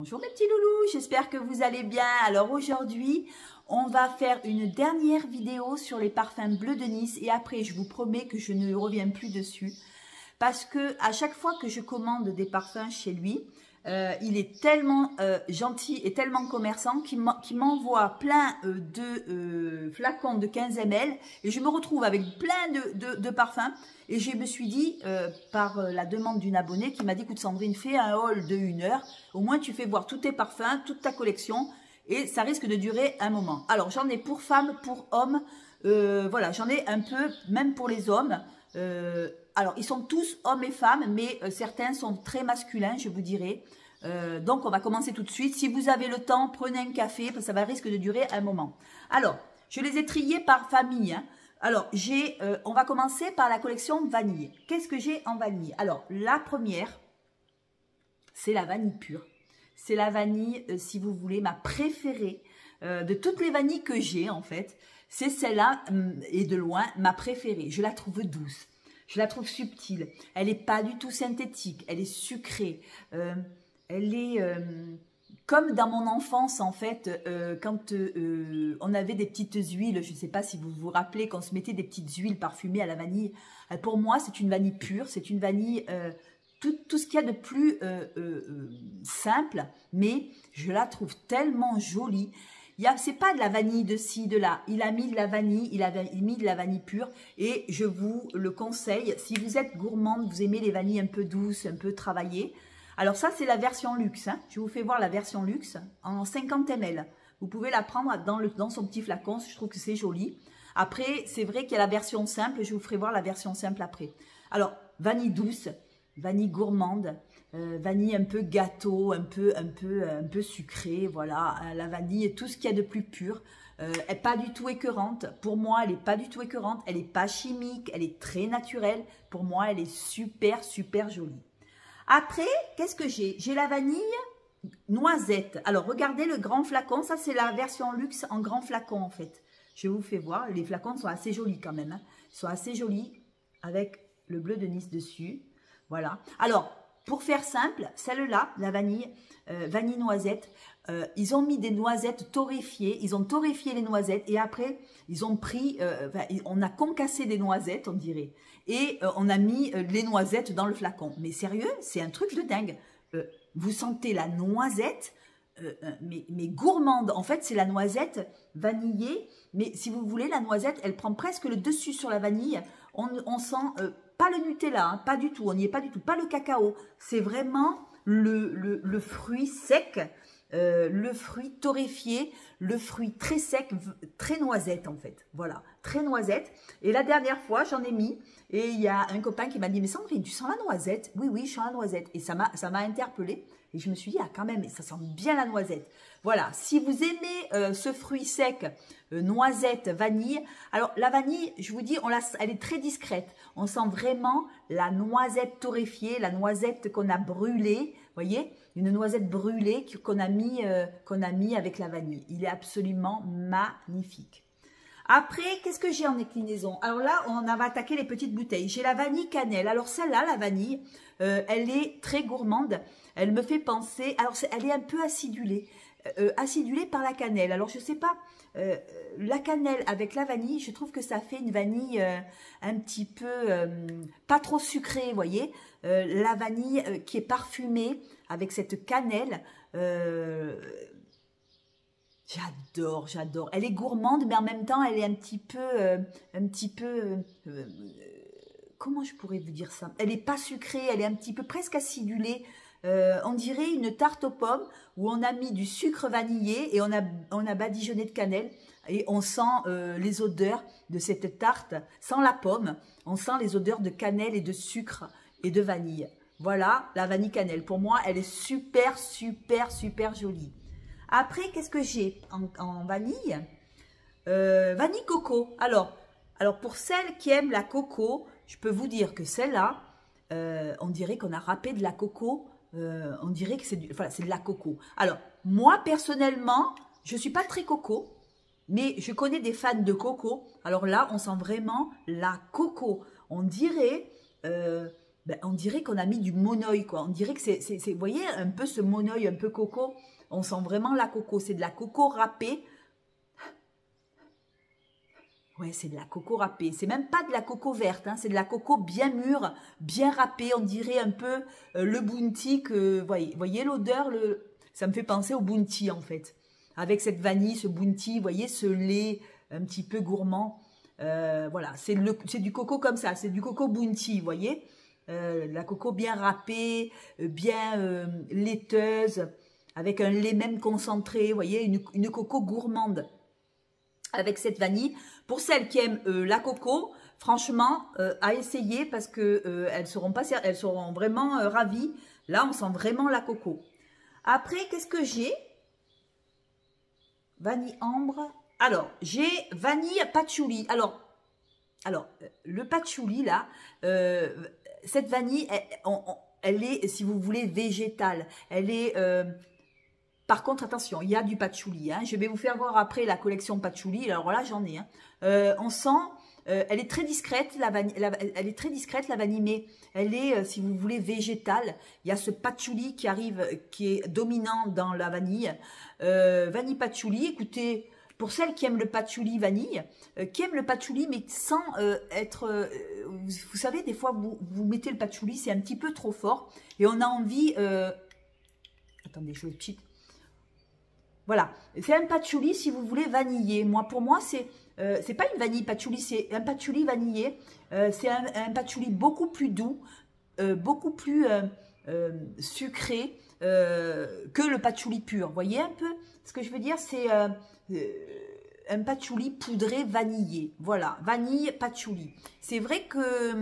Bonjour mes petits loulous, j'espère que vous allez bien. Alors aujourd'hui, on va faire une dernière vidéo sur les parfums Bleu de Nice et après je vous promets que je ne reviens plus dessus parce que à chaque fois que je commande des parfums chez lui, il est tellement gentil et tellement commerçant qu'il m'envoie plein de flacons de 15 ml et je me retrouve avec plein de parfums. Et je me suis dit, par la demande d'une abonnée qui m'a dit, écoute Sandrine, fais un haul de 1 heure, au moins tu fais voir tous tes parfums, toute ta collection, et ça risque de durer un moment. Alors j'en ai pour femmes, pour hommes, voilà, j'en ai un peu, même pour les hommes. Alors ils sont tous hommes et femmes, mais certains sont très masculins, je vous dirai. Donc on va commencer tout de suite. Si vous avez le temps, prenez un café, parce que ça va risque de durer un moment. Alors, je les ai triés par famille, hein. Alors, on va commencer par la collection vanille. Qu'est-ce que j'ai en vanille? Alors, la première, c'est la vanille pure. C'est la vanille, si vous voulez, ma préférée. De toutes les vanilles que j'ai, en fait, c'est celle-là, et de loin, ma préférée. Je la trouve douce. Je la trouve subtile. Elle n'est pas du tout synthétique. Elle est sucrée. Elle est... comme dans mon enfance, en fait, quand on avait des petites huiles, je ne sais pas si vous vous rappelez, quand on se mettait des petites huiles parfumées à la vanille. Pour moi, c'est une vanille pure, c'est une vanille, tout ce qu'il y a de plus simple, mais je la trouve tellement jolie. C'est pas de la vanille de ci, de là. Il a mis de la vanille, il a mis de la vanille pure et je vous le conseille. Si vous êtes gourmande, vous aimez les vanilles un peu douces, un peu travaillées. Alors ça, c'est la version luxe, hein. Je vous fais voir la version luxe en 50 ml. Vous pouvez la prendre dans son petit flacon, je trouve que c'est joli. Après, c'est vrai qu'il y a la version simple, je vous ferai voir la version simple après. Alors, vanille douce, vanille gourmande, vanille un peu gâteau, un peu sucrée, voilà. La vanille, tout ce qu'il y a de plus pur. Elle n'est pas du tout écœurante. Pour moi, elle n'est pas du tout écœurante. Elle n'est pas chimique, elle est très naturelle. Pour moi, elle est super, super jolie. Après, qu'est-ce que j'ai? J'ai la vanille noisette. Alors, regardez le grand flacon. Ça, c'est la version luxe en grand flacon, en fait. Je vous fais voir. Les flacons sont assez jolis quand même, hein. Ils sont assez jolis avec le bleu de Nice dessus. Voilà. Alors, pour faire simple, celle-là, la vanille, vanille noisette, ils ont mis des noisettes torréfiées. Ils ont torréfié les noisettes et après, ils ont pris, on a concassé des noisettes, on dirait. Et on a mis les noisettes dans le flacon. Mais sérieux, c'est un truc de dingue. Vous sentez la noisette, mais gourmande. En fait, c'est la noisette vanillée. Mais si vous voulez, la noisette, elle prend presque le dessus sur la vanille. On sent pas le Nutella, hein, pas du tout. On n'y est pas du tout. Pas le cacao. C'est vraiment le fruit sec. Le fruit torréfié, le fruit très sec, très noisette en fait, voilà, très noisette. Et la dernière fois j'en ai mis et il y a un copain qui m'a dit mais Sandrine, tu sens la noisette? Oui oui, je sens la noisette. Et ça m'a interpellée et je me suis dit ah quand même, ça sent bien la noisette. Voilà, si vous aimez ce fruit sec, noisette, vanille, alors la vanille, je vous dis, elle est très discrète. On sent vraiment la noisette torréfiée, la noisette qu'on a brûlée, voyez, une noisette brûlée qu'on a mis avec la vanille. Il est absolument magnifique. Après, qu'est-ce que j'ai en déclinaison? Alors là, on va attaquer les petites bouteilles. J'ai la vanille cannelle. Alors celle-là, la vanille, elle est très gourmande. Elle me fait penser... Alors, elle est un peu acidulée. Acidulée par la cannelle. Alors, je sais pas... la cannelle avec la vanille, je trouve que ça fait une vanille un petit peu... pas trop sucrée, vous voyez. La vanille qui est parfumée avec cette cannelle... J'adore, j'adore. Elle est gourmande, mais en même temps, elle est un petit peu, comment je pourrais vous dire ça? Elle n'est pas sucrée, elle est un petit peu presque acidulée. On dirait une tarte aux pommes où on a mis du sucre vanillé et on a badigeonné de cannelle. Et on sent les odeurs de cette tarte, sans la pomme. On sent les odeurs de cannelle et de sucre et de vanille. Voilà, la vanille cannelle. Pour moi, elle est super, super, super jolie. Après, qu'est-ce que j'ai en vanille? Vanille coco. Alors, pour celles qui aiment la coco, je peux vous dire que celle-là, on dirait qu'on a râpé de la coco. On dirait que c'est de la coco. Alors, moi, personnellement, je ne suis pas très coco, mais je connais des fans de coco. Alors là, on sent vraiment la coco. On dirait ben, on dirait qu'on a mis du monoeil, quoi. On dirait que c'est, vous voyez, un peu ce monoeil, un peu coco. On sent vraiment la coco. C'est de la coco râpée. Ouais, c'est de la coco râpée. C'est même pas de la coco verte, hein. C'est de la coco bien mûre, bien râpée. On dirait un peu le bounty que, voyez l'odeur, ça me fait penser au bounty, en fait. Avec cette vanille, ce bounty, vous voyez, ce lait un petit peu gourmand. Voilà, c'est du coco comme ça. C'est du coco bounty, vous voyez. La coco bien râpée, bien laiteuse, avec un lait même concentré, vous voyez, une coco gourmande avec cette vanille. Pour celles qui aiment la coco, franchement, à essayer parce que elles seront vraiment ravies. Là, on sent vraiment la coco. Après, qu'est-ce que j'ai? Vanille ambre. Alors, j'ai vanille patchouli. Alors, le patchouli, là, cette vanille, elle est, si vous voulez, végétale. Elle est... par contre, attention, il y a du patchouli. Hein. Je vais vous faire voir après la collection patchouli. Alors là, j'en ai. Hein. On sent, elle est très discrète, la vanille. Elle est très discrète, la vanille, mais elle est, si vous voulez, végétale. Il y a ce patchouli qui arrive, qui est dominant dans la vanille. Vanille patchouli, écoutez, pour celles qui aiment le patchouli vanille, qui aiment le patchouli, mais sans être... vous savez, des fois, vous mettez le patchouli, c'est un petit peu trop fort. Et on a envie... attendez, je le cheat. Voilà, c'est un patchouli si vous voulez vanillé. Pour moi, c'est pas une vanille patchouli, c'est un patchouli vanillé. C'est un patchouli beaucoup plus doux, beaucoup plus sucré que le patchouli pur. Vous voyez un peu ce que je veux dire? C'est un patchouli poudré vanillé. Voilà, vanille patchouli. C'est vrai que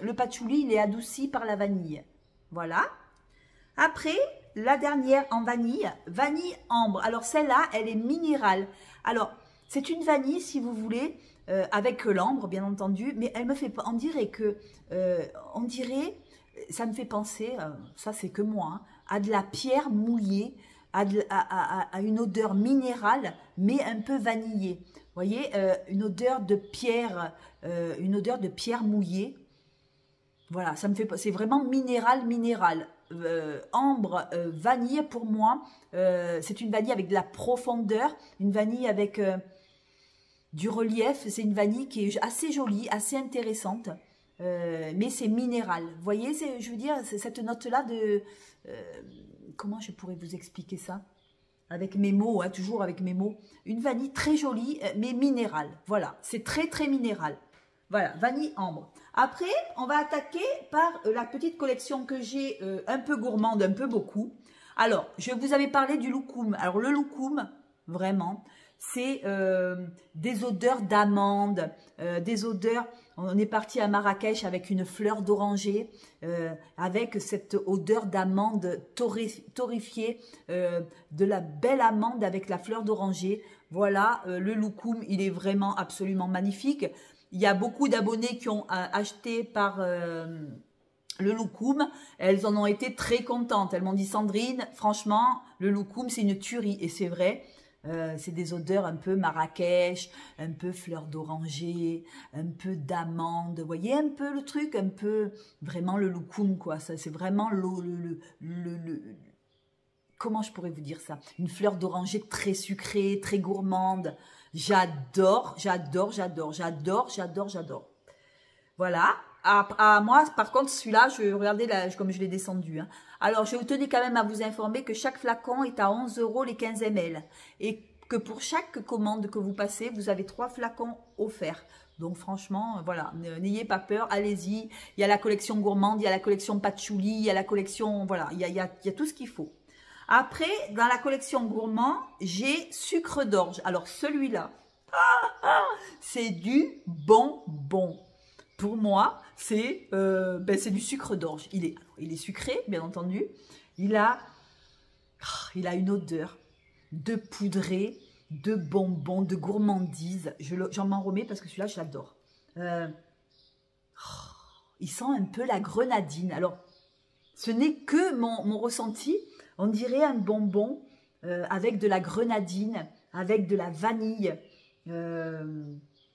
le patchouli, il est adouci par la vanille. Voilà. Après, la dernière en vanille, vanille ambre. Alors celle-là, elle est minérale. Alors, c'est une vanille, si vous voulez, avec l'ambre, bien entendu, mais elle me fait pas. On dirait que, ça me fait penser, ça c'est que moi, hein, à de la pierre mouillée, à une odeur minérale, mais un peu vanillée. Vous voyez, une odeur de pierre mouillée. Voilà, ça me fait, c'est vraiment minéral. Ambre, vanille pour moi, c'est une vanille avec de la profondeur, une vanille avec du relief. C'est une vanille qui est assez jolie, assez intéressante, mais c'est minéral. Vous voyez, je veux dire, cette note-là de... comment je pourrais vous expliquer ça? Avec mes mots, hein, toujours avec mes mots. Une vanille très jolie, mais minérale. Voilà, c'est très minéral. Voilà, vanille ambre. Après, on va attaquer par la petite collection que j'ai, un peu gourmande, un peu beaucoup. Alors, je vous avais parlé du loukoum. Alors, le loukoum, vraiment, c'est des odeurs d'amande, des odeurs... On est parti à Marrakech avec une fleur d'oranger, avec cette odeur d'amande torréfiée, de la belle amande avec la fleur d'oranger. Voilà, le loukoum, il est vraiment absolument magnifique. Il y a beaucoup d'abonnés qui ont acheté par le loukoum. Elles en ont été très contentes. Elles m'ont dit, Sandrine, franchement, le loukoum, c'est une tuerie. Et c'est vrai, c'est des odeurs un peu Marrakech, un peu fleur d'oranger, un peu d'amande. Vous voyez un peu le truc, un peu vraiment le loukoum, quoi. C'est vraiment comment je pourrais vous dire ça? Une fleur d'oranger très sucrée, très gourmande. J'adore. Voilà. Moi, par contre, celui-là, regardez comme je l'ai descendu. Hein. Alors, je tenais quand même à vous informer que chaque flacon est à 11 € les 15 ml. Et que pour chaque commande que vous passez, vous avez 3 flacons offerts. Donc, franchement, voilà, n'ayez pas peur, allez-y. Il y a la collection gourmande, il y a la collection patchouli, il y a la collection... Voilà, il y a tout ce qu'il faut. Après, dans la collection gourmand, j'ai sucre d'orge. Alors, celui-là, c'est du bonbon. Pour moi, c'est du sucre d'orge. Il est sucré, bien entendu. Il a une odeur de poudré, de bonbon, de gourmandise. J'en m'en remets parce que celui-là, je l'adore. Il sent un peu la grenadine. Alors, ce n'est que mon ressenti. On dirait un bonbon avec de la grenadine, avec de la vanille,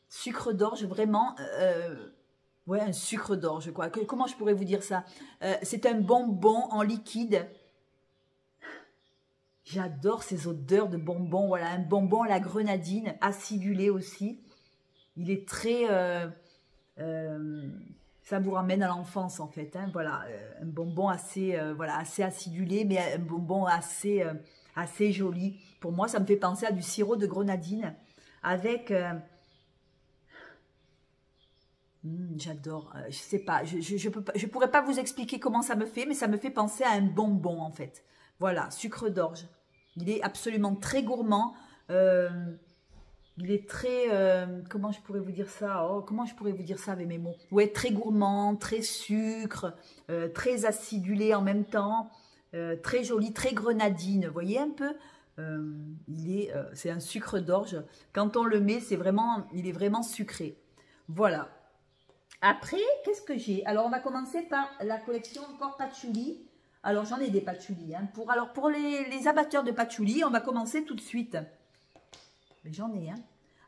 sucre d'orge, vraiment. Ouais, un sucre d'orge, quoi. Comment je pourrais vous dire ça? C'est un bonbon en liquide. J'adore ces odeurs de bonbons. Voilà, un bonbon à la grenadine, acidulé aussi. Il est très... ça vous ramène à l'enfance, en fait. Hein, voilà, un bonbon assez, voilà, assez acidulé, mais un bonbon assez, assez joli. Pour moi, ça me fait penser à du sirop de grenadine avec... j'adore, je sais pas, je pourrais pas vous expliquer comment ça me fait, mais ça me fait penser à un bonbon en fait. Voilà, sucre d'orge. Il est absolument très gourmand. Il est très, comment je pourrais vous dire ça? Oh, comment je pourrais vous dire ça avec mes mots? Ouais, très gourmand, très sucre, très acidulé en même temps, très joli, très grenadine. Vous voyez un peu? C'est un sucre d'orge. Quand on le met, il est vraiment sucré. Voilà. Après, qu'est-ce que j'ai? Alors, on va commencer par la collection encore patchouli. Alors, j'en ai des patchouli. Hein. Pour les amateurs de patchouli, on va commencer tout de suite. J'en ai un. Hein.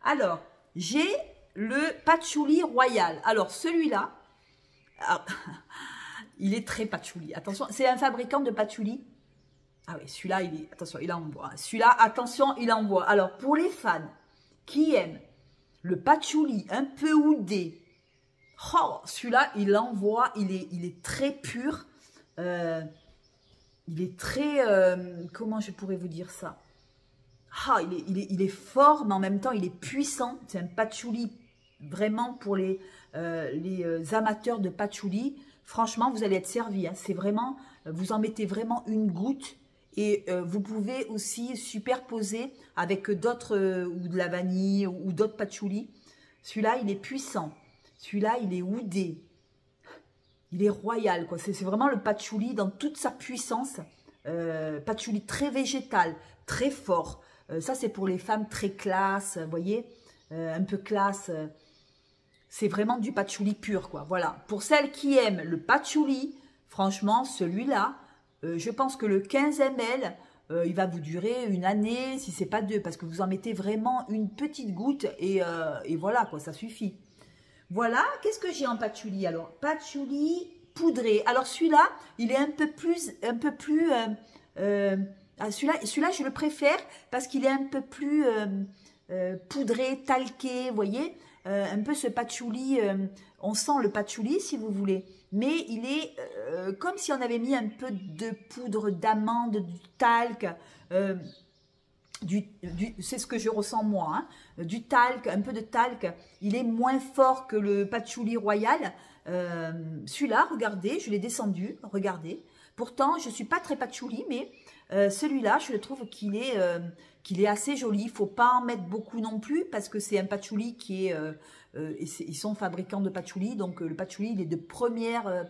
Alors, j'ai le patchouli royal. Alors, celui-là, il est très patchouli. Attention, c'est un fabricant de patchouli. Ah oui, celui-là, attention, il envoie. Celui-là, attention, il envoie. Alors, pour les fans qui aiment le patchouli un peu oudé, oh, celui-là, il envoie, il est très pur. Il est très... comment je pourrais vous dire ça? Ah, il est fort, mais en même temps, il est puissant. C'est un patchouli vraiment pour les amateurs de patchouli. Franchement, vous allez être servi. Hein. C'est vraiment... Vous en mettez vraiment une goutte. Et vous pouvez aussi superposer avec d'autres, ou de la vanille, ou d'autres patchouli. Celui-là, il est puissant. Celui-là, il est oudé. Il est royal, quoi. C'est vraiment le patchouli dans toute sa puissance. Patchouli très végétal, très fort. Ça, c'est pour les femmes très classe, vous voyez, un peu classe. C'est vraiment du patchouli pur, quoi. Voilà. Pour celles qui aiment le patchouli, franchement, celui-là, je pense que le 15 ml, il va vous durer une année, si c'est pas deux, parce que vous en mettez vraiment une petite goutte et voilà, quoi, ça suffit. Voilà, qu'est-ce que j'ai en patchouli? Alors, patchouli poudré. Alors, celui-là, il est un peu plus celui-là, je le préfère parce qu'il est un peu plus poudré, talqué, vous voyez, un peu ce patchouli, on sent le patchouli si vous voulez, mais il est comme si on avait mis un peu de poudre d'amande, du talc, c'est ce que je ressens moi, hein, du talc, un peu de talc. Il est moins fort que le patchouli royal. Celui-là, regardez, je l'ai descendu, regardez. Pourtant, je ne suis pas très patchouli, mais celui-là, je trouve qu'il est assez joli. Il ne faut pas en mettre beaucoup non plus, parce que c'est un patchouli qui est... ils sont fabricants de patchouli, donc le patchouli, il est de première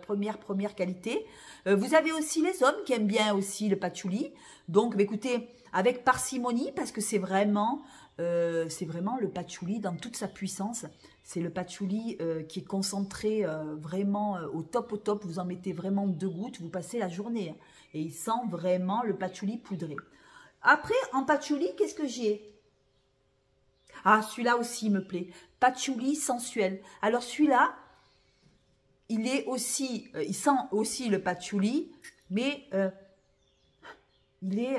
qualité. Vous avez aussi les hommes qui aiment bien aussi le patchouli. Donc, bah, écoutez, avec parcimonie, parce que c'est vraiment le patchouli dans toute sa puissance. C'est le patchouli qui est concentré vraiment au top. Vous en mettez vraiment 2 gouttes, vous passez la journée. Hein, et il sent vraiment le patchouli poudré. Après, en patchouli, qu'est-ce que j'ai? Ah, celui-là aussi me plaît. Patchouli sensuel. Alors celui-là, il est aussi, il sent aussi le patchouli, mais il est...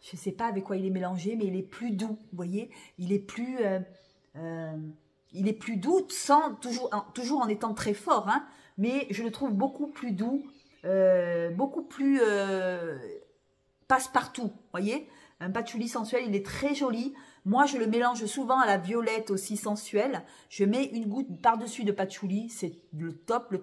je ne sais pas avec quoi il est mélangé, mais il est plus doux, vous voyez. Il est plus doux, sans, toujours en étant très fort, hein, mais je le trouve beaucoup plus doux, beaucoup plus passe-partout, vous voyez. Un patchouli sensuel, il est très joli. Moi, je le mélange souvent à la violette aussi sensuelle. Je mets une goutte par-dessus de patchouli, c'est le top.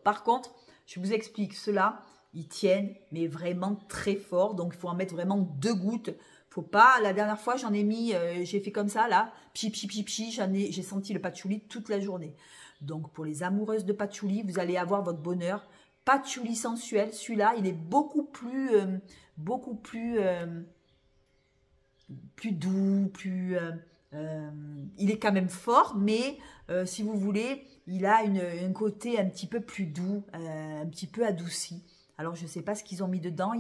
Par contre, je vous explique cela. Ils tiennent, mais vraiment très fort. Donc, il faut en mettre vraiment 2 gouttes. Faut pas, la dernière fois, j'en ai mis, j'ai fait comme ça, là. J'ai senti le patchouli toute la journée. Donc, pour les amoureuses de patchouli, vous allez avoir votre bonheur. Patchouli sensuel, celui-là, il est beaucoup plus doux, il est quand même fort, mais si vous voulez, il a un côté un petit peu plus doux, un petit peu adouci. Alors, je ne sais pas ce qu'ils ont mis dedans.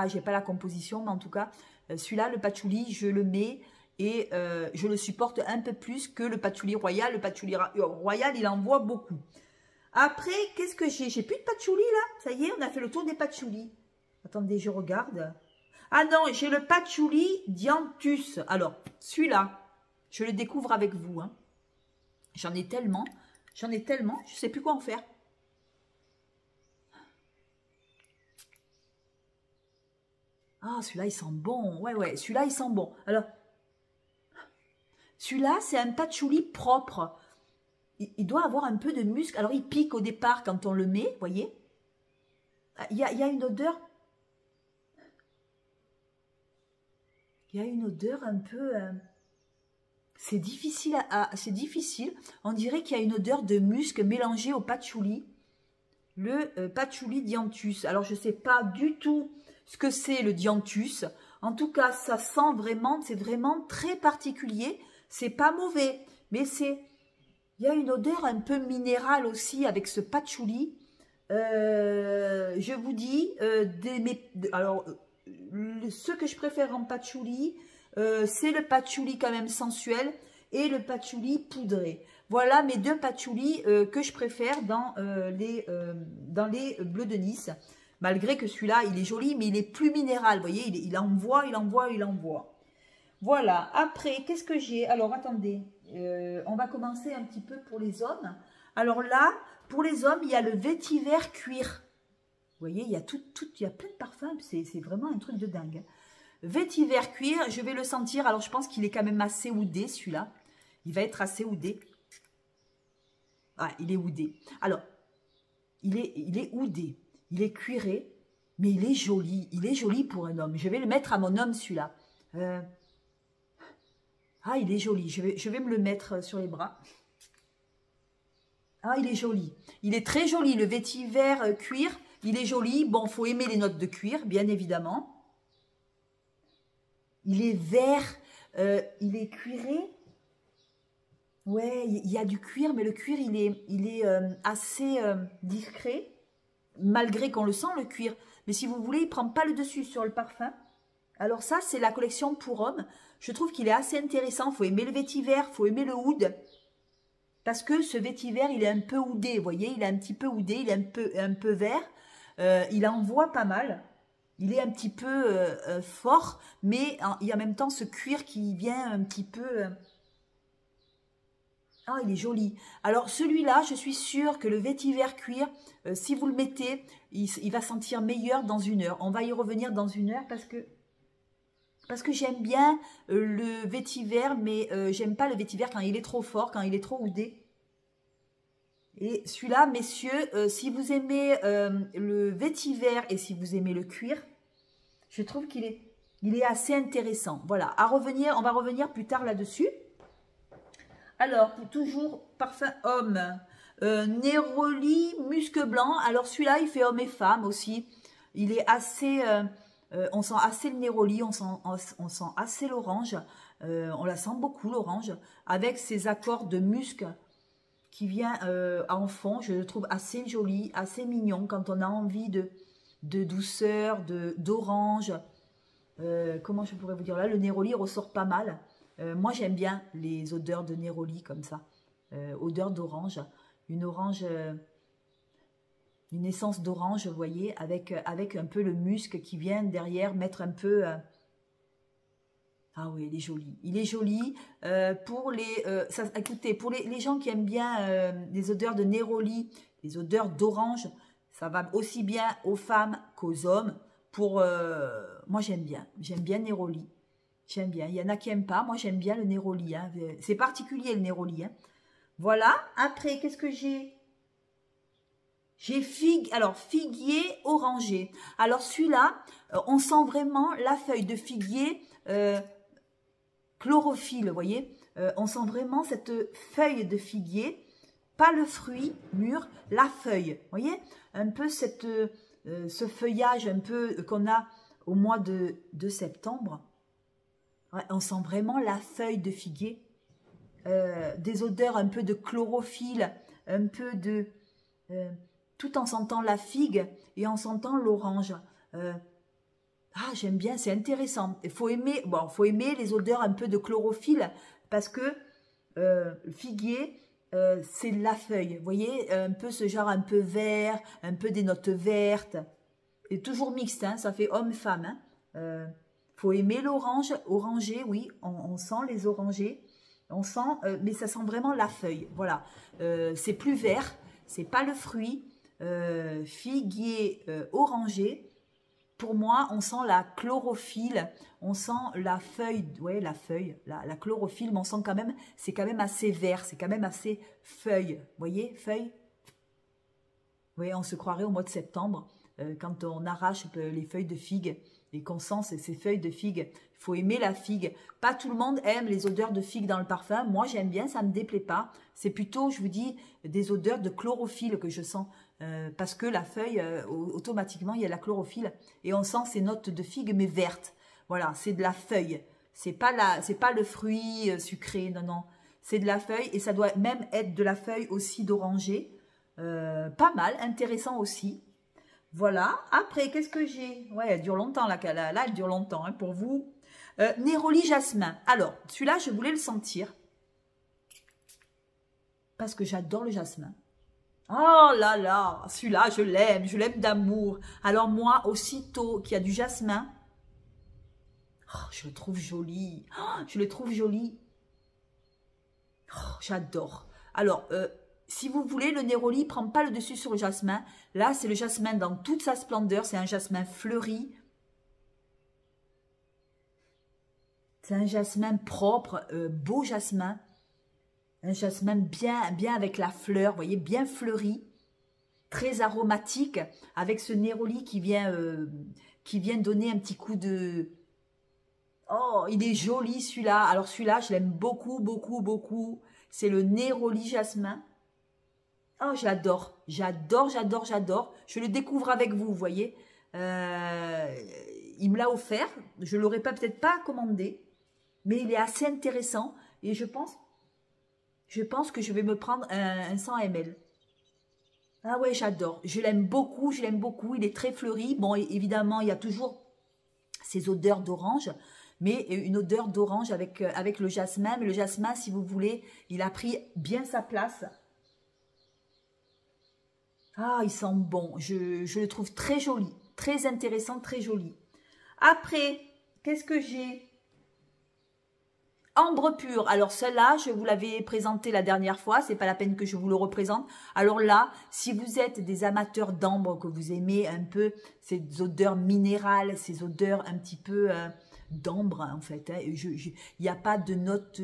J'ai pas la composition, mais en tout cas, celui-là, le patchouli, je le mets et je le supporte un peu plus que le patchouli royal. Le patchouli royal, il envoie beaucoup. Après, qu'est-ce que j'ai? J'ai plus de patchouli là. Ça y est, on a fait le tour des patchoulis. Attendez, je regarde. Ah non, j'ai le patchouli Dianthus. Alors, celui-là, je le découvre avec vous. Hein. J'en ai tellement, je ne sais plus quoi en faire. Ah, celui-là, il sent bon. Ouais, celui-là, il sent bon. Alors, celui-là, c'est un patchouli propre. Il doit avoir un peu de muscle. Alors, il pique au départ quand on le met, vous voyez. Il y a une odeur. Il y a une odeur un peu... c'est difficile. C'est difficile. On dirait qu'il y a une odeur de musc mélangée au patchouli. Le patchouli Dianthus. Alors, je ne sais pas du tout ce que c'est le Dianthus. En tout cas, ça sent vraiment, c'est vraiment très particulier. C'est pas mauvais, mais c'est... Il y a une odeur un peu minérale aussi avec ce patchouli. Je vous dis, alors, ce que je préfère en patchouli, c'est le patchouli quand même sensuel et le patchouli poudré. Voilà mes deux patchoulis que je préfère dans les bleus de Nice. Malgré que celui-là, il est joli, mais il est plus minéral. Vous voyez, il envoie. Voilà. Après, qu'est-ce que j'ai? Alors, attendez. On va commencer un petit peu pour les hommes. Alors là, pour les hommes, il y a le vétiver cuir. Vous voyez, il y a il y a plein de parfums. C'est vraiment un truc de dingue. Vétiver cuir, je vais le sentir. Alors, je pense qu'il est quand même assez oudé, celui-là. Il va être assez oudé. Ah, il est oudé. Alors, il est oudé. Il est cuiré, mais il est joli. Il est joli pour un homme. Je vais le mettre à mon homme, celui-là. Ah, il est joli. Je vais me le mettre sur les bras. Ah, il est joli. Il est très joli, le vétiver cuir. Il est joli. Bon, il faut aimer les notes de cuir, bien évidemment. Il est vert. Il est cuiré. Ouais, il y a du cuir, mais le cuir, il est assez discret. Malgré qu'on le sent, le cuir. Mais si vous voulez, il ne prend pas le dessus sur le parfum. Alors ça, c'est la collection pour hommes. Je trouve qu'il est assez intéressant. Il faut aimer le vétiver, il faut aimer le oud. Parce que ce vétiver, il est un peu oudé. Vous voyez, il est un petit peu oudé, il est un peu vert. Il envoie pas mal. Il est un petit peu fort. Mais il y a en même temps ce cuir qui vient un petit peu... Ah, il est joli. Alors, celui-là, je suis sûre que le vétiver cuir, si vous le mettez, il va sentir meilleur dans 1 heure. On va y revenir dans 1 heure parce que j'aime bien le vétiver, mais j'aime pas le vétiver quand il est trop fort, quand il est trop oudé. Et celui-là, messieurs, si vous aimez le vétiver et si vous aimez le cuir, je trouve qu'il est assez intéressant. Voilà, on va revenir plus tard là-dessus. Alors, toujours parfum homme, Neroli musc blanc. Alors celui-là, il fait homme et femme aussi. Il est assez, on sent assez le Neroli, on sent assez l'orange. On la sent beaucoup l'orange, avec ses accords de musc qui vient en fond. Je le trouve assez joli, assez mignon quand on a envie de douceur, d'orange. Comment je pourrais vous dire là, le Neroli ressort pas mal. Moi, j'aime bien les odeurs de Neroli comme ça. Odeur d'orange. Une orange, une essence d'orange, vous voyez, avec un peu le musc qui vient derrière mettre un peu... Ah oui, il est joli. Il est joli. Écoutez, pour les gens qui aiment bien les odeurs de Neroli, les odeurs d'orange, ça va aussi bien aux femmes qu'aux hommes. Moi, j'aime bien. J'aime bien Neroli. J'aime bien. Il y en a qui n'aiment pas. Moi, j'aime bien le Neroli. Hein. C'est particulier, le Neroli. Hein. Voilà. Après, qu'est-ce que j'ai? J'ai figuier orangé. Alors, celui-là, on sent vraiment la feuille de figuier chlorophylle, vous voyez. On sent vraiment cette feuille de figuier. Pas le fruit mûr, la feuille. Vous voyez? Un peu ce feuillage un peu qu'on a au mois de septembre. Ouais, on sent vraiment la feuille de figuier, des odeurs un peu de chlorophylle, un peu de... tout en sentant la figue et en sentant l'orange. Ah, j'aime bien, c'est intéressant. Il faut aimer, bon, faut aimer les odeurs un peu de chlorophylle parce que le figuier, c'est de la feuille. Vous voyez, un peu ce genre un peu vert, un peu des notes vertes. Et toujours mixte, hein, ça fait homme-femme. Hein. Faut aimer l'orange, orangé, oui, on sent les orangés. On sent, mais ça sent vraiment la feuille. Voilà, c'est plus vert, c'est pas le fruit. Figuier orangé. Pour moi, on sent la chlorophylle, on sent la feuille, ouais, la feuille, la chlorophylle, mais on sent quand même, c'est quand même assez vert, c'est quand même assez feuille. Vous voyez, feuille. Oui, on se croirait au mois de septembre, quand on arrache les feuilles de figue et qu'on sent ces feuilles de figue. Il faut aimer la figue. Pas tout le monde aime les odeurs de figue dans le parfum. Moi, j'aime bien, ça ne me déplaît pas. C'est plutôt, je vous dis, des odeurs de chlorophylle que je sens. Parce que la feuille, automatiquement, il y a la chlorophylle. Et on sent ces notes de figue, mais vertes. Voilà, c'est de la feuille. C'est pas le fruit sucré, non, non. C'est de la feuille et ça doit même être de la feuille aussi d'oranger. Pas mal, intéressant aussi. Voilà. Après, qu'est-ce que j'ai? Ouais, elle dure longtemps, là, elle dure longtemps, hein, pour vous. Néroli jasmin. Alors, celui-là, je voulais le sentir. Parce que j'adore le jasmin. Oh là là, celui-là, je l'aime d'amour. Alors moi, aussitôt qu'il y a du jasmin, oh, je le trouve joli. Oh, je le trouve joli. Oh, j'adore. Alors, si vous voulez, le néroli ne prend pas le dessus sur le jasmin. Là, c'est le jasmin dans toute sa splendeur. C'est un jasmin fleuri. C'est un jasmin propre, beau jasmin. Un jasmin bien avec la fleur, vous voyez, bien fleuri. Très aromatique. Avec ce néroli qui vient donner un petit coup de... Oh, il est joli celui-là. Alors celui-là, je l'aime beaucoup, beaucoup, beaucoup. C'est le néroli jasmin. Oh, je l'adore. J'adore, j'adore, j'adore. Je le découvre avec vous, vous voyez. Il me l'a offert. Je ne l'aurais peut-être pas commandé. Mais il est assez intéressant. Et je pense que je vais me prendre un 100 ml. Ah ouais, j'adore. Je l'aime beaucoup, je l'aime beaucoup. Il est très fleuri. Bon, évidemment, il y a toujours ces odeurs d'orange. Mais une odeur d'orange avec le jasmin. Mais le jasmin, si vous voulez, il a pris bien sa place. Ah, il sent bon. Je le trouve très joli. Très intéressant, très joli. Après, qu'est-ce que j'ai? Ambre pure. Alors celle-là, je vous l'avais présenté la dernière fois. C'est pas la peine que je vous le représente. Alors là, si vous êtes des amateurs d'ambre, que vous aimez un peu ces odeurs minérales, ces odeurs un petit peu d'ambre en fait. Hein. Il n'y a pas de note,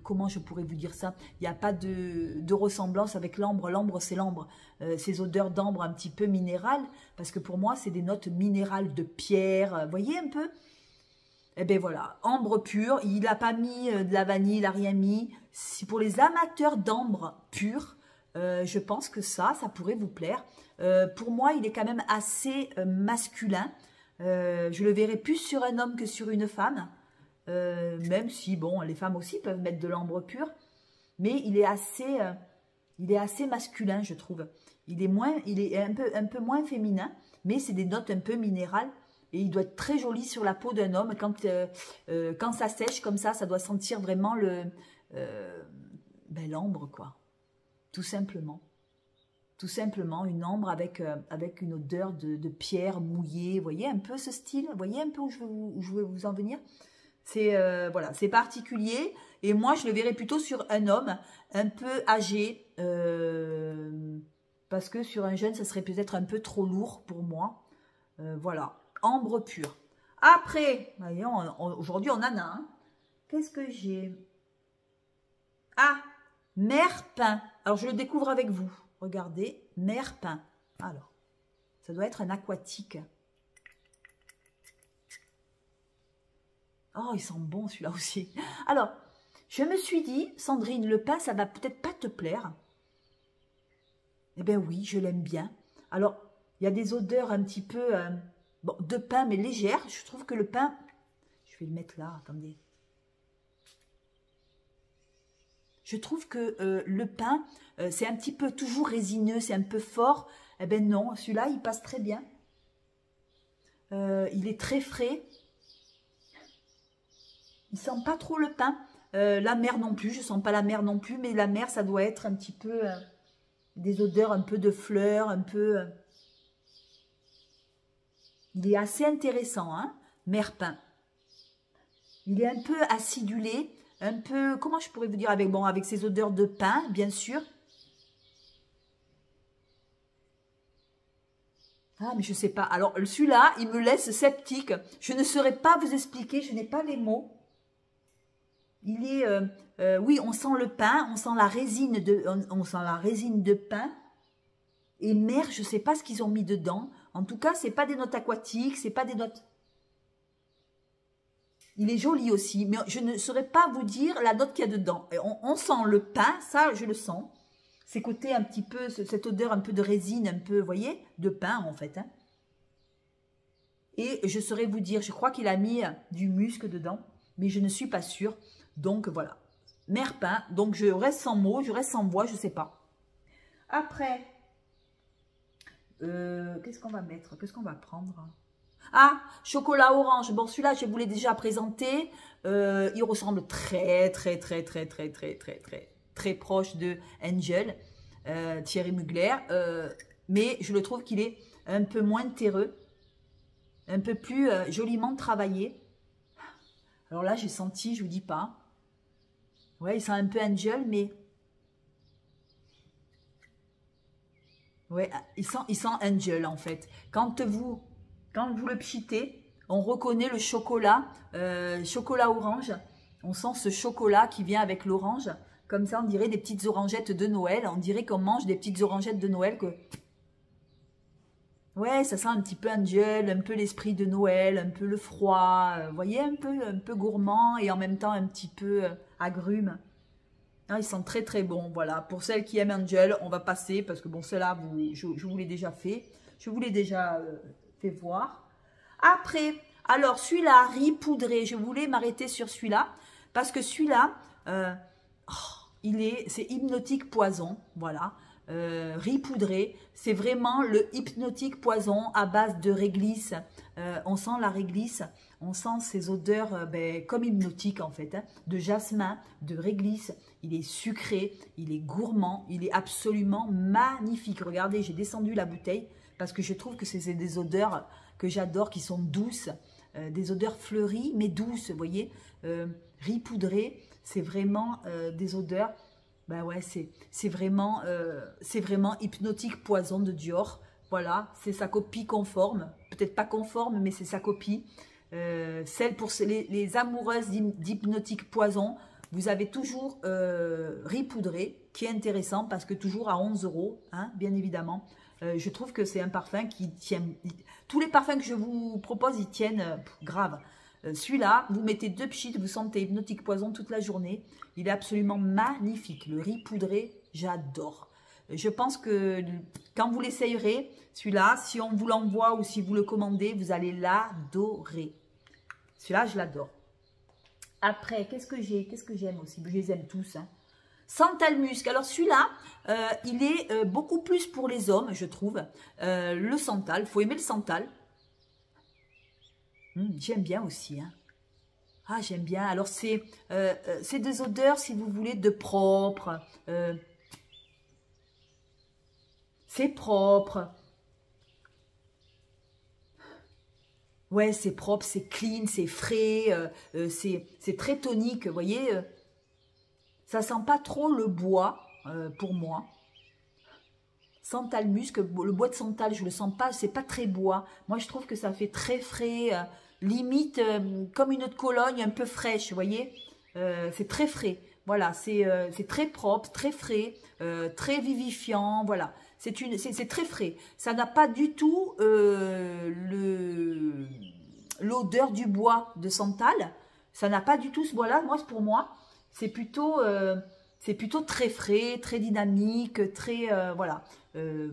comment je pourrais vous dire ça? Il n'y a pas de ressemblance avec l'ambre. L'ambre, c'est l'ambre. Ces odeurs d'ambre un petit peu minérales. Parce que pour moi, c'est des notes minérales de pierre. Vous voyez un peu? Eh bien voilà, ambre pure, il n'a pas mis de la vanille, il n'a rien mis. Si pour les amateurs d'ambre pure, je pense que ça pourrait vous plaire. Pour moi, il est quand même assez masculin. Je le verrai plus sur un homme que sur une femme. Même si, bon, les femmes aussi peuvent mettre de l'ambre pure. Mais il est assez masculin, je trouve. Il est un peu moins féminin, mais c'est des notes un peu minérales. Et il doit être très joli sur la peau d'un homme. Quand ça sèche comme ça doit sentir vraiment l'ambre, quoi. Tout simplement. Tout simplement, une ambre avec une odeur de pierre mouillée. Vous voyez un peu ce style? Vous voyez un peu où je veux vous en venir? C'est voilà, c'est particulier. Et moi, je le verrais plutôt sur un homme un peu âgé. Parce que sur un jeune, ça serait peut-être un peu trop lourd pour moi. Voilà. Ambre pure. Après, aujourd'hui on en a un. Hein. Qu'est-ce que j'ai? Ah, merpin. Alors je le découvre avec vous. Regardez, merpin. Alors, ça doit être un aquatique. Oh, il sent bon celui-là aussi. Alors, je me suis dit, Sandrine, le pain, ça va peut-être pas te plaire. Eh bien oui, je l'aime bien. Alors, il y a des odeurs un petit peu... bon, de pain, mais légère. Je trouve que le pain... Je vais le mettre là, attendez. Je trouve que le pain, c'est un petit peu toujours résineux, c'est un peu fort. Eh bien non, celui-là, il passe très bien. Il est très frais. Il sent pas trop le pin. La mer non plus, je sens pas la mer non plus, mais la mer, ça doit être un petit peu des odeurs un peu de fleurs, un peu... Il est assez intéressant, hein, mer-pin. Il est un peu acidulé, un peu, comment je pourrais vous dire, avec, bon, avec ses odeurs de pin, bien sûr. Ah, mais je sais pas. Alors, celui-là, il me laisse sceptique. Je ne saurais pas vous expliquer, je n'ai pas les mots. Il est, oui, on sent le pain, on sent la résine de pain. Et mer, je ne sais pas ce qu'ils ont mis dedans. En tout cas, c'est pas des notes aquatiques, c'est pas des notes... Il est joli aussi, mais je ne saurais pas vous dire la note qu'il y a dedans. On sent le pain, ça, je le sens. Ces côtés un petit peu, cette odeur un peu de résine, un peu, vous voyez, de pain en fait. Hein. Et je saurais vous dire, je crois qu'il a mis du musc dedans, mais je ne suis pas sûre. Donc voilà, mer-pain, donc je reste sans mots, je reste sans voix, je ne sais pas. Après, qu'est-ce qu'on va mettre? Qu'est-ce qu'on va prendre? Ah, chocolat orange. Bon, celui-là, je vous l'ai déjà présenté. Il ressemble très proche de Angel, Thierry Mugler. Mais je le trouve qu'il est un peu moins terreux, un peu plus joliment travaillé. Alors là, j'ai senti, je vous dis pas. Ouais, il sent un peu Angel, mais... Ouais, il sent Angel, en fait. Quand vous le pchitez, on reconnaît le chocolat, chocolat orange. On sent ce chocolat qui vient avec l'orange. Comme ça, on dirait des petites orangettes de Noël. On dirait qu'on mange des petites orangettes de Noël. Ouais, ça sent un petit peu Angel, un peu l'esprit de Noël, un peu le froid. Vous voyez, un peu gourmand et en même temps un petit peu agrume. Ah, ils sont très bon. Voilà, pour celles qui aiment Angel, on va passer parce que bon, celle-là, je vous l'ai déjà fait. Je vous l'ai déjà fait voir. Après, alors celui-là, riz poudré. Je voulais m'arrêter sur celui-là parce que celui-là, c'est hypnotique poison. Voilà. Riz poudré, c'est vraiment le hypnotique poison à base de réglisse. On sent la réglisse, on sent ces odeurs comme hypnotiques en fait, hein, de jasmin, de réglisse. Il est sucré, il est gourmand, il est absolument magnifique. Regardez, j'ai descendu la bouteille parce que je trouve que c'est des odeurs que j'adore, qui sont douces, des odeurs fleuries mais douces, vous voyez. Riz poudré, c'est vraiment des odeurs... Ben ouais, c'est vraiment hypnotique poison de Dior. Voilà, c'est sa copie conforme. Peut-être pas conforme, mais c'est sa copie. Celle pour les amoureuses d'hypnotique poison, vous avez toujours riz poudré, qui est intéressant parce que toujours à 11 €, hein, bien évidemment. Je trouve que c'est un parfum qui tient... Tous les parfums que je vous propose, ils tiennent grave. Celui-là, vous mettez 2 pchites, vous sentez hypnotique poison toute la journée. Il est absolument magnifique. Le riz poudré, j'adore. Je pense que quand vous l'essayerez, celui-là, si on vous l'envoie ou si vous le commandez, vous allez l'adorer. Celui-là, je l'adore. Après, qu'est-ce que j'aime aussi? Je les aime tous. Hein. Santal Musc. Alors celui-là, il est beaucoup plus pour les hommes, je trouve. Le santal, il faut aimer le santal. J'aime bien aussi. Hein. Ah, j'aime bien. Alors, c'est des odeurs, si vous voulez, de propre. C'est propre. Ouais, c'est propre, c'est clean, c'est frais. C'est très tonique, vous voyez. Ça sent pas trop le bois, pour moi. Santal musc, le bois de santal, je le sens pas, c'est pas très bois. Moi, je trouve que ça fait très frais, limite comme une eau de Cologne, un peu fraîche, vous voyez. C'est très frais, voilà, c'est très propre, très frais, très vivifiant, voilà. C'est très frais. Ça n'a pas du tout l'odeur du bois de santal. Ça n'a pas du tout ce bois-là. Moi, pour moi, c'est plutôt très frais, très dynamique, très voilà.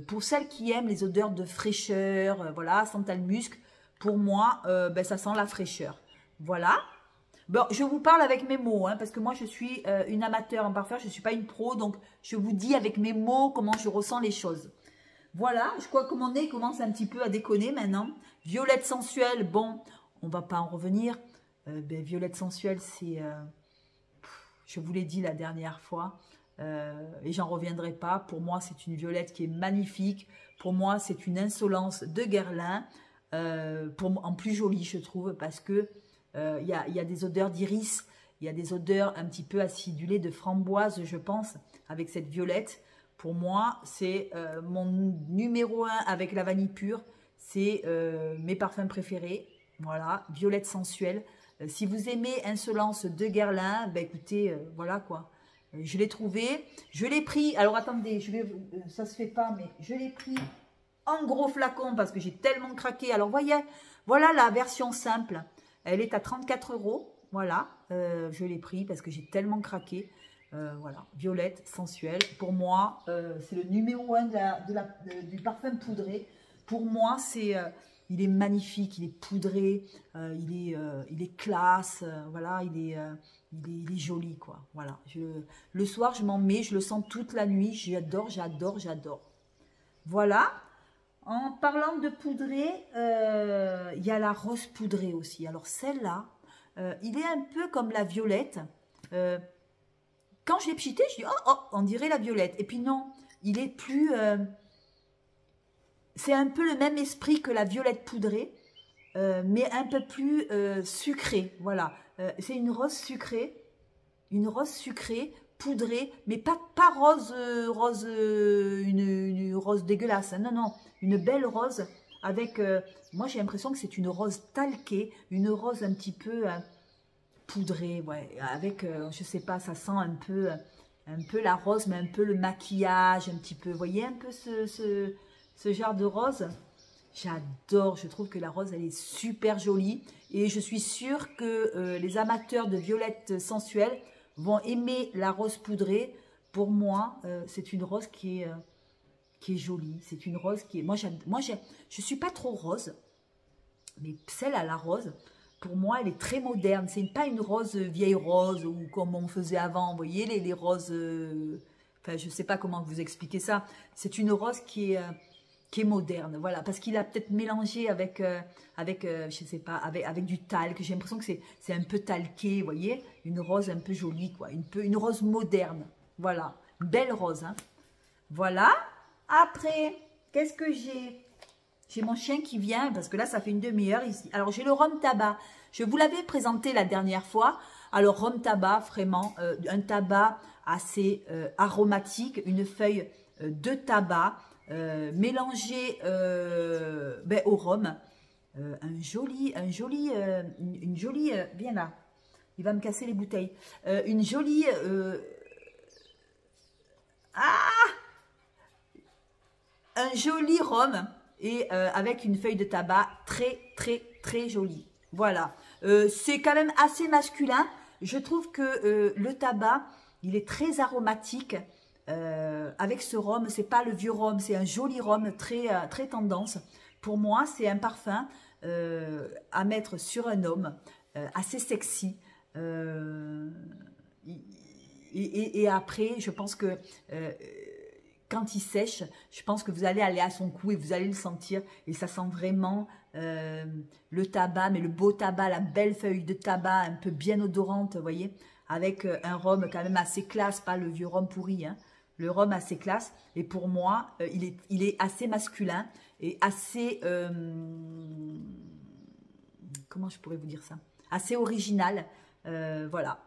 Pour celles qui aiment les odeurs de fraîcheur, voilà, santal musc, pour moi, ça sent la fraîcheur. Voilà. Bon, je vous parle avec mes mots, hein, parce que moi, je suis une amateur en parfum, je ne suis pas une pro, donc je vous dis avec mes mots comment je ressens les choses. Voilà, je crois que mon nez commence un petit peu à déconner maintenant. Violette sensuelle, bon, on va pas en revenir. Violette sensuelle, c'est... je vous l'ai dit la dernière fois, et j'en reviendrai pas. Pour moi, c'est une violette qui est magnifique. Pour moi, c'est une insolence de Guerlain. En plus jolie, je trouve, parce que il y a des odeurs d'iris, il y a des odeurs un petit peu acidulées de framboise, je pense, avec cette violette. Pour moi, c'est mon numéro 1 avec la vanille pure. C'est mes parfums préférés. Voilà, violette sensuelle. Si vous aimez Insolence de Guerlain, ben écoutez, voilà quoi. Je l'ai trouvé. Je l'ai pris. Alors attendez, ça se fait pas, mais je l'ai pris en gros flacon parce que j'ai tellement craqué. Alors voyez, voilà la version simple. Elle est à 34 €. Voilà, je l'ai pris parce que j'ai tellement craqué. Voilà, violette sensuelle. Pour moi, c'est le numéro 1 du parfum poudré. Pour moi, il est magnifique, il est poudré, il est classe, voilà, il est joli, quoi. Voilà, le soir, je m'en mets, je le sens toute la nuit. J'adore, j'adore, j'adore. Voilà. En parlant de poudré, il y a la rose poudrée aussi. Alors celle-là, il est un peu comme la violette. Quand je l'ai pchité, je dis oh, on dirait la violette. Et puis non, il est plus... c'est un peu le même esprit que la violette poudrée, mais un peu plus sucrée. Voilà, c'est une rose sucrée poudrée, mais pas rose, une rose dégueulasse. Hein, non, non, une belle rose avec... moi, j'ai l'impression que c'est une rose talquée, une rose un petit peu... poudré, ouais, avec, je sais pas, ça sent un peu la rose, mais un peu le maquillage, un petit peu, vous voyez un peu ce genre de rose. J'adore, je trouve que la rose, elle est super jolie, et je suis sûre que les amateurs de violette sensuelle vont aimer la rose poudrée. Pour moi, c'est une rose qui est jolie, c'est une rose qui est... Moi, je suis pas trop rose, mais celle à la rose... Pour moi, elle est très moderne. C'est pas une rose vieille rose ou comme on faisait avant. Vous voyez, les roses... enfin, je ne sais pas comment vous expliquer ça. C'est une rose qui est moderne. Voilà, parce qu'il a peut-être mélangé avec je sais pas, avec du talc. J'ai l'impression que c'est un peu talqué, vous voyez. Une rose un peu jolie, quoi. Une rose moderne. Voilà, une belle rose. Hein. Voilà. Après, qu'est-ce que j'ai ? J'ai mon chien qui vient, parce que là, ça fait une demi-heure ici. Alors, j'ai le rhum tabac. Je vous l'avais présenté la dernière fois. Alors, rhum tabac, vraiment, un tabac assez aromatique, une feuille de tabac mélangée au rhum. Une jolie, viens là, il va me casser les bouteilles. Une jolie... un joli rhum. Et avec une feuille de tabac très, très, très jolie. Voilà. C'est quand même assez masculin. Je trouve que le tabac, il est très aromatique. Avec ce rhum, c'est pas le vieux rhum, c'est un joli rhum très, très tendance. Pour moi, c'est un parfum à mettre sur un homme, assez sexy. Et après, je pense que... quand il sèche, je pense que vous allez aller à son cou et vous allez le sentir. Et ça sent vraiment le tabac, mais le beau tabac, la belle feuille de tabac, un peu bien odorante, vous voyez, avec un rhum quand même assez classe, pas le vieux rhum pourri, hein, le rhum assez classe. Et pour moi, il est assez masculin et assez... comment je pourrais vous dire ça? Assez original. Voilà.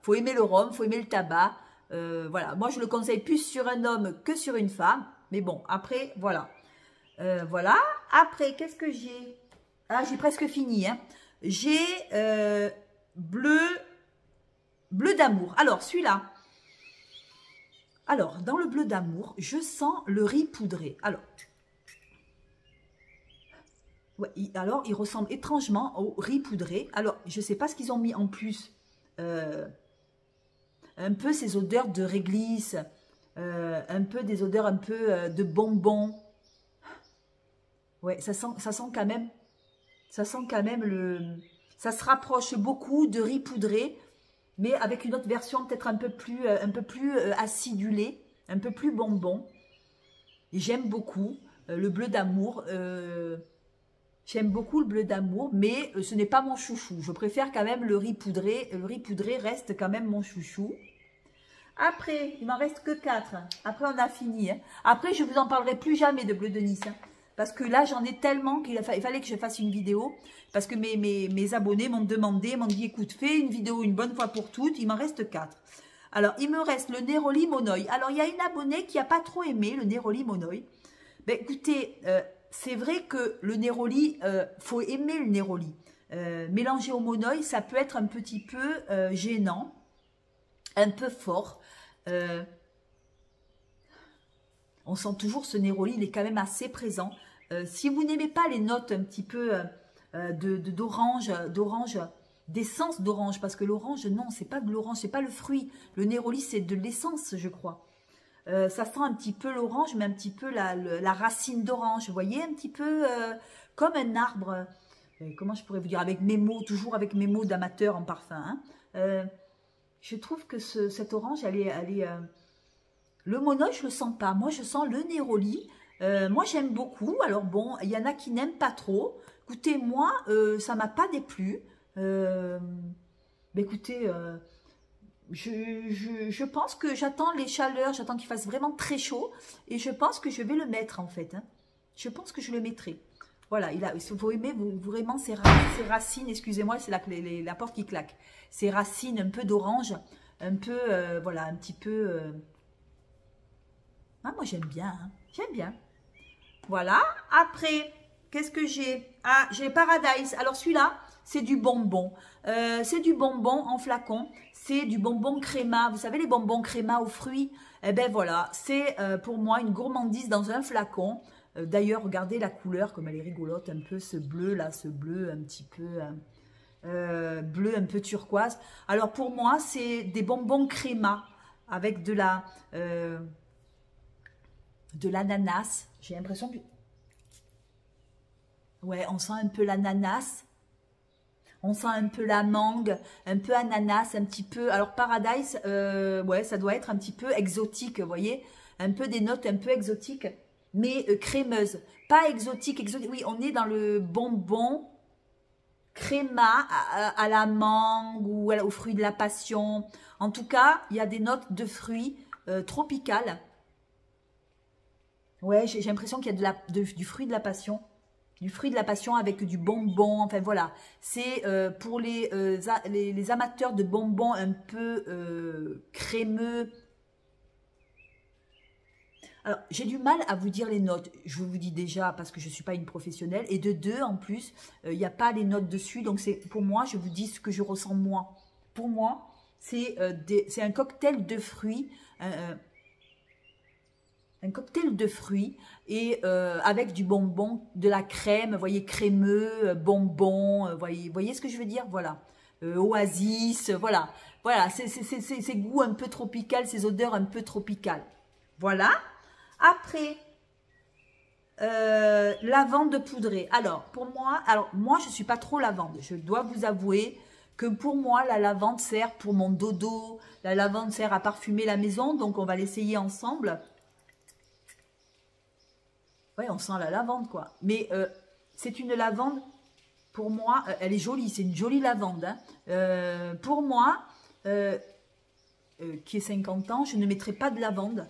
Faut aimer le rhum, faut aimer le tabac. Voilà, moi je le conseille plus sur un homme que sur une femme, mais bon, après, voilà. Voilà, après, qu'est-ce que j'ai? Ah, j'ai presque fini, hein. J'ai bleu d'amour. Alors, celui-là. Alors, dans le bleu d'amour, je sens le riz poudré. Alors, ouais, alors il ressemble étrangement au riz poudré. Alors, je ne sais pas ce qu'ils ont mis en plus. Un peu ces odeurs de réglisse, un peu des odeurs un peu de bonbons. Ouais, ça sent quand même ça se rapproche beaucoup de riz poudré, mais avec une autre version peut-être un peu plus acidulée, un peu plus bonbon. Et j'aime beaucoup le bleu d'amour. J'aime beaucoup le bleu d'amour, mais ce n'est pas mon chouchou. Je préfère quand même le riz poudré. Le riz poudré reste quand même mon chouchou. Après, il m'en reste que 4. Après, on a fini. Hein. Après, je vous en parlerai plus jamais de bleu de Nice. Hein, parce que là, j'en ai tellement qu'il fallait que je fasse une vidéo. Parce que mes abonnés m'ont demandé, m'ont dit, écoute, fais une vidéo une bonne fois pour toutes. Il m'en reste 4. Alors, il me reste le Neroli Monoï. Alors, il y a une abonnée qui n'a pas trop aimé le Neroli Monoï. Ben, écoutez, c'est vrai que le Neroli, faut aimer le Neroli. Mélangé au Monoï, ça peut être un petit peu gênant, un peu fort. On sent toujours ce Neroli, il est quand même assez présent. Si vous n'aimez pas les notes un petit peu d'orange, d'essence d'orange, parce que l'orange, non, c'est pas de l'orange, c'est pas le fruit. Le Neroli, c'est de l'essence, je crois. Ça sent un petit peu l'orange, mais un petit peu la racine d'orange. Vous voyez, un petit peu comme un arbre. Comment je pourrais vous dire, avec mes mots, toujours avec mes mots d'amateur en parfum. Hein. Je trouve que cette orange, elle est le Monoï, je le sens pas. Moi, je sens le Neroli. Moi, j'aime beaucoup. Alors bon, il y en a qui n'aiment pas trop. Écoutez, moi, ça m'a pas déplu. Mais écoutez, je pense que j'attends les chaleurs, j'attends qu'il fasse vraiment très chaud. Et je pense que je vais le mettre, en fait. Hein. Je pense que je le mettrai. Voilà, vous aimez vraiment ces racines, excusez-moi, c'est la porte qui claque. Ces racines un peu d'orange, un peu, voilà, un petit peu... Ah, moi j'aime bien, hein, j'aime bien. Voilà, après, qu'est-ce que j'ai? Ah, j'ai Paradise. Alors celui-là, c'est du bonbon. C'est du bonbon en flacon. C'est du bonbon créma. Vous savez, les bonbons créma aux fruits? Eh ben voilà, c'est pour moi une gourmandise dans un flacon. D'ailleurs, regardez la couleur, comme elle est rigolote, un peu ce bleu là, ce bleu un petit peu bleu, un peu turquoise. Alors pour moi, c'est des bonbons créma avec de l'ananas. J'ai l'impression que... Ouais, on sent un peu l'ananas. On sent un peu la mangue, un peu ananas, un petit peu... Alors Paradise, ouais, ça doit être un petit peu exotique, vous voyez. Un peu des notes un peu exotiques. Mais crémeuse, pas exotique, oui, on est dans le bonbon créma à la mangue ou aux fruits de la passion. En tout cas, il y a des notes de fruits tropicales. Ouais, j'ai l'impression qu'il y a du fruit de la passion. Du fruit de la passion avec du bonbon, enfin voilà. C'est pour les amateurs de bonbons un peu crémeux. Alors, j'ai du mal à vous dire les notes. Je vous dis déjà parce que je ne suis pas une professionnelle. Et de deux, en plus, il n'y a pas les notes dessus. Donc, pour moi, je vous dis ce que je ressens moi. Pour moi, c'est un cocktail de fruits. Un cocktail de fruits et avec du bonbon, de la crème, vous voyez, crémeux, bonbon, voyez ce que je veux dire? Voilà. Oasis, voilà. Voilà, ces goûts un peu tropicaux, ces odeurs un peu tropicales. Voilà. Après, lavande poudrée. Alors, moi, je ne suis pas trop lavande. Je dois vous avouer que pour moi, la lavande sert pour mon dodo. La lavande sert à parfumer la maison. Donc, on va l'essayer ensemble. Ouais, on sent la lavande, quoi. Mais c'est une lavande, pour moi, elle est jolie. C'est une jolie lavande. Hein. Pour moi, qui est 50 ans, je ne mettrai pas de lavande.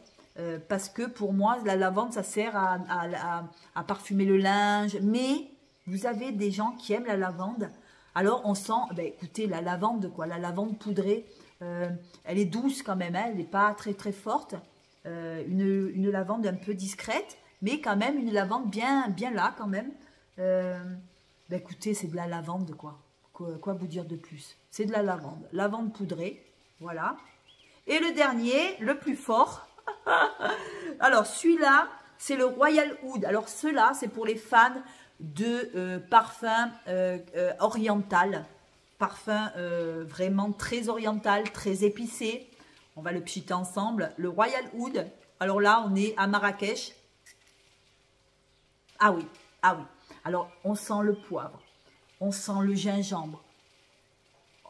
Parce que pour moi, la lavande, ça sert à parfumer le linge. Mais vous avez des gens qui aiment la lavande. Alors, on sent, ben, écoutez, la lavande, quoi, la lavande poudrée, elle est douce quand même, hein, elle n'est pas très, très forte. Une lavande un peu discrète, mais quand même une lavande bien là, quand même. Ben, écoutez, c'est de la lavande, quoi. Quoi vous dire de plus? C'est de la lavande. Lavande poudrée, voilà. Et le dernier, le plus fort... Alors, celui-là, c'est le Royal Oud. Alors, ceux-là, c'est pour les fans de parfum oriental. Parfum vraiment très oriental, très épicé. On va le pchiter ensemble. Le Royal Oud. Alors là, on est à Marrakech. Ah oui, ah oui. Alors, on sent le poivre. On sent le gingembre.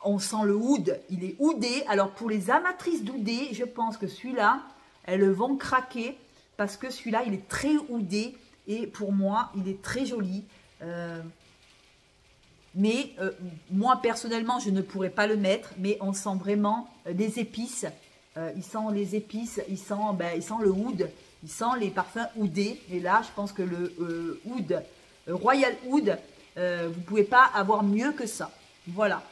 On sent le oud. Il est oudé. Alors, pour les amatrices d'oudé, je pense que celui-là... elles vont craquer parce que celui-là, il est très oudé et pour moi, il est très joli. Mais moi, personnellement, je ne pourrais pas le mettre, mais on sent vraiment les épices. Il sent les épices, il sent le oud, il sent les parfums oudés. Et là, je pense que le oud, Royal Oud, vous ne pouvez pas avoir mieux que ça. Voilà.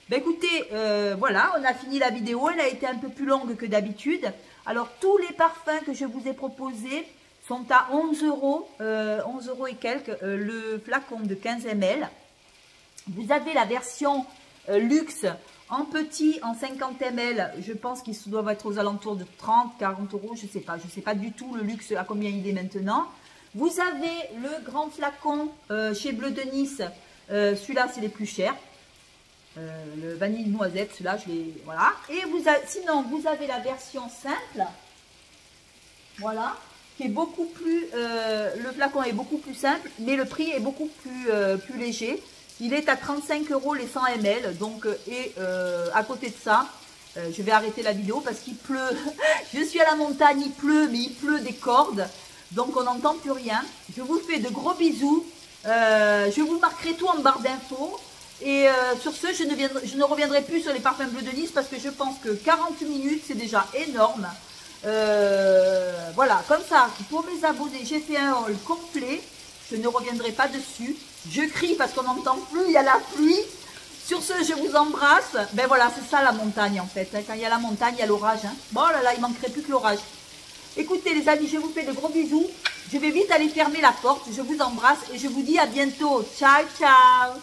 Ben écoutez, voilà, on a fini la vidéo. Elle a été un peu plus longue que d'habitude. Alors, tous les parfums que je vous ai proposés sont à 11 €, 11 € et quelques, le flacon de 15 ml. Vous avez la version luxe en petit, en 50 ml. Je pense qu'ils doivent être aux alentours de 30, 40 €. Je ne sais pas du tout le luxe à combien il est maintenant. Vous avez le grand flacon chez Bleu de Nice. Celui-là, c'est les plus chers. Le vanille noisette, celui-là, voilà. Et sinon, vous avez la version simple. Voilà. Qui est beaucoup plus... le flacon est beaucoup plus simple, mais le prix est beaucoup plus léger. Il est à 35 € les 100 ml. Donc, à côté de ça, je vais arrêter la vidéo parce qu'il pleut. Je suis à la montagne, il pleut, mais il pleut des cordes. Donc, on n'entend plus rien. Je vous fais de gros bisous. Je vous marquerai tout en barre d'infos. Et sur ce, je ne reviendrai plus sur les parfums Bleu de Nice parce que je pense que 40 minutes, c'est déjà énorme. Voilà, comme ça, pour mes abonnés, j'ai fait un haul complet. Je ne reviendrai pas dessus. Je crie parce qu'on n'entend plus, il y a la pluie. Sur ce, je vous embrasse. Ben voilà, c'est ça la montagne en fait. Quand il y a la montagne, il y a l'orage. Hein. Bon là là, il manquerait plus que l'orage. Écoutez les amis, je vous fais de gros bisous. Je vais vite aller fermer la porte. Je vous embrasse et je vous dis à bientôt. Ciao, ciao.